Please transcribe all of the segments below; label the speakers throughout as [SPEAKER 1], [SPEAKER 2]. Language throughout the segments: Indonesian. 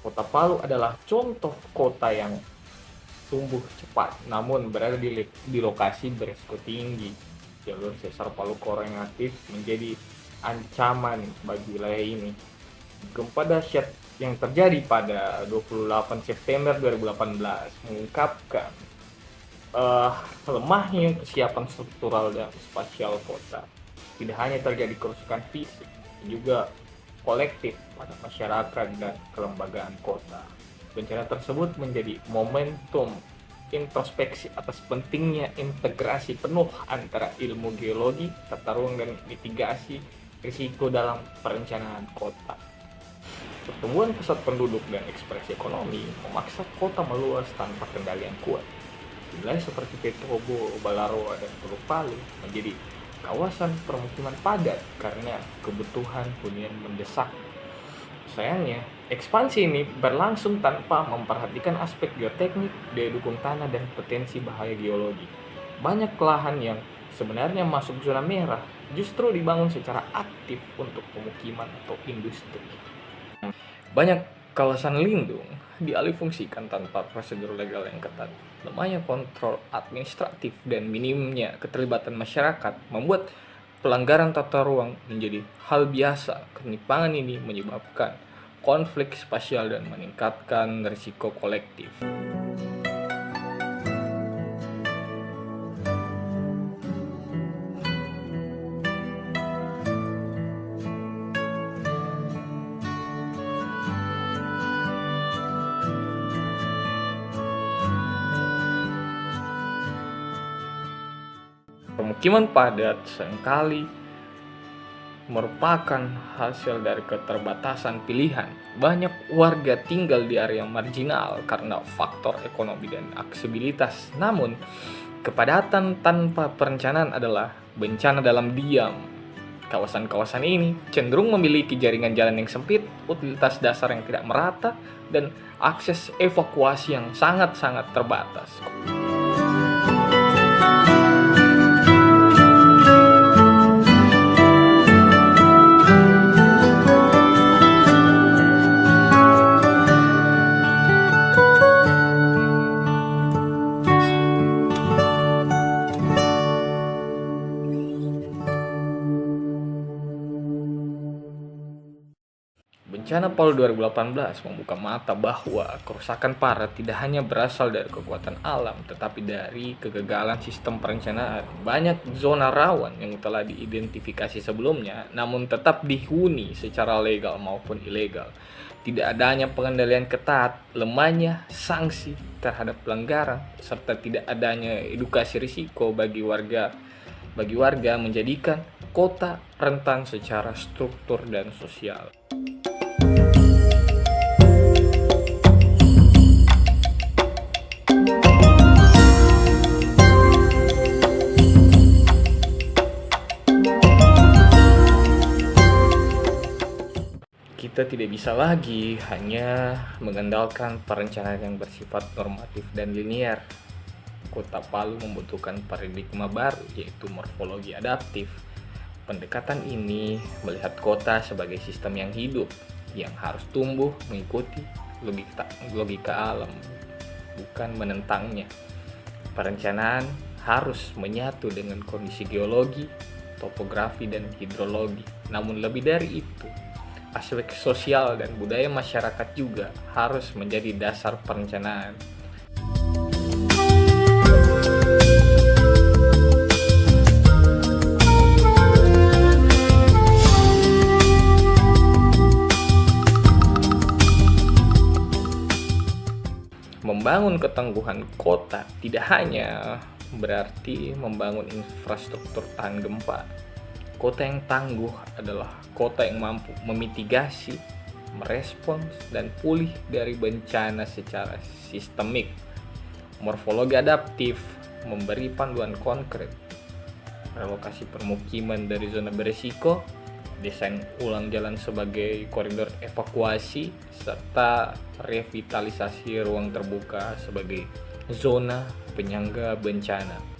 [SPEAKER 1] Kota Palu adalah contoh kota yang tumbuh cepat, namun berada di lokasi beresiko tinggi. Jalur sesar Palu Koro yang aktif menjadi ancaman bagi wilayah ini. Gempa dahsyat yang terjadi pada 28 September 2018 mengungkapkan eh, lemahnya kesiapan struktural dan spasial kota. Tidak hanya terjadi kerusakan fisik, juga kolektif pada masyarakat dan kelembagaan kota. Bencana tersebut menjadi momentum introspeksi atas pentingnya integrasi penuh antara ilmu geologi, tata ruang, dan mitigasi risiko dalam perencanaan kota. Pertumbuhan pesat penduduk dan ekspresi ekonomi memaksa kota meluas tanpa kendali yang kuat. Wilayah seperti Petobo, Balaroa, dan Teluk Palu menjadi kawasan permukiman padat karena kebutuhan hunian mendesak. Sayangnya, ekspansi ini berlangsung tanpa memperhatikan aspek geoteknik, daya dukung tanah, dan potensi bahaya geologi. Banyak lahan yang sebenarnya masuk zona merah justru dibangun secara aktif untuk pemukiman atau industri. Banyak kawasan lindung dialihfungsikan tanpa prosedur legal yang ketat. Lemahnya kontrol administratif dan minimnya keterlibatan masyarakat membuat pelanggaran tata ruang menjadi hal biasa. Ketimpangan ini menyebabkan konflik spasial dan meningkatkan risiko kolektif. Pemukiman padat seringkali merupakan hasil dari keterbatasan pilihan. Banyak warga tinggal di area marginal karena faktor ekonomi dan aksesibilitas. Namun, kepadatan tanpa perencanaan adalah bencana dalam diam. Kawasan-kawasan ini cenderung memiliki jaringan jalan yang sempit, utilitas dasar yang tidak merata, dan akses evakuasi yang sangat-sangat terbatas. Bencana Palu 2018 membuka mata bahwa kerusakan parah tidak hanya berasal dari kekuatan alam, tetapi dari kegagalan sistem perencanaan. Banyak zona rawan yang telah diidentifikasi sebelumnya, namun tetap dihuni secara legal maupun ilegal. Tidak adanya pengendalian ketat, lemahnya sanksi terhadap pelanggaran, serta tidak adanya edukasi risiko bagi warga menjadikan kota rentan secara struktur dan sosial. Kita tidak bisa lagi hanya mengandalkan perencanaan yang bersifat normatif dan linier. Kota Palu membutuhkan paradigma baru, yaitu morfologi adaptif. Pendekatan ini melihat kota sebagai sistem yang hidup, yang harus tumbuh mengikuti logika alam, bukan menentangnya. Perencanaan harus menyatu dengan kondisi geologi, topografi, dan hidrologi. Namun lebih dari itu, aspek sosial dan budaya masyarakat juga harus menjadi dasar perencanaan. Membangun ketangguhan kota tidak hanya berarti membangun infrastruktur tahan gempa. Kota yang tangguh adalah kota yang mampu memitigasi, merespons, dan pulih dari bencana secara sistemik. Morfologi adaptif memberi panduan konkret, relokasi permukiman dari zona berisiko, desain ulang jalan sebagai koridor evakuasi, serta revitalisasi ruang terbuka sebagai zona penyangga bencana.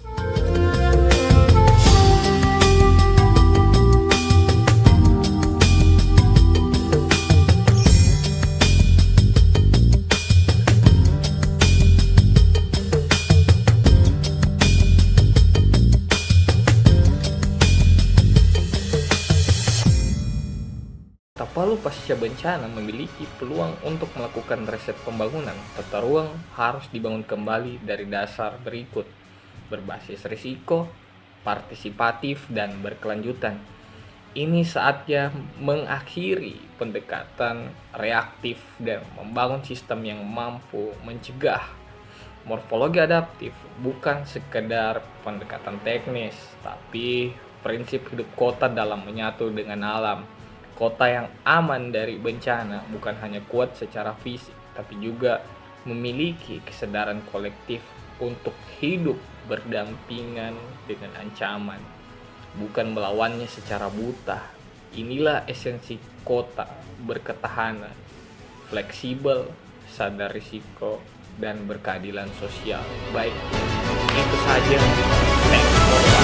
[SPEAKER 1] Palu pasca bencana memiliki peluang untuk melakukan reset pembangunan. Tata ruang harus dibangun kembali dari dasar berikut: berbasis risiko, partisipatif, dan berkelanjutan. Ini saatnya mengakhiri pendekatan reaktif dan membangun sistem yang mampu mencegah. Morfologi adaptif bukan sekedar pendekatan teknis, tapi prinsip hidup kota dalam menyatu dengan alam. Kota yang aman dari bencana bukan hanya kuat secara fisik, tapi juga memiliki kesadaran kolektif untuk hidup berdampingan dengan ancaman, bukan melawannya secara buta. Inilah esensi kota berketahanan, fleksibel, sadar risiko, dan berkeadilan sosial. Baik, itu saja. Thanks for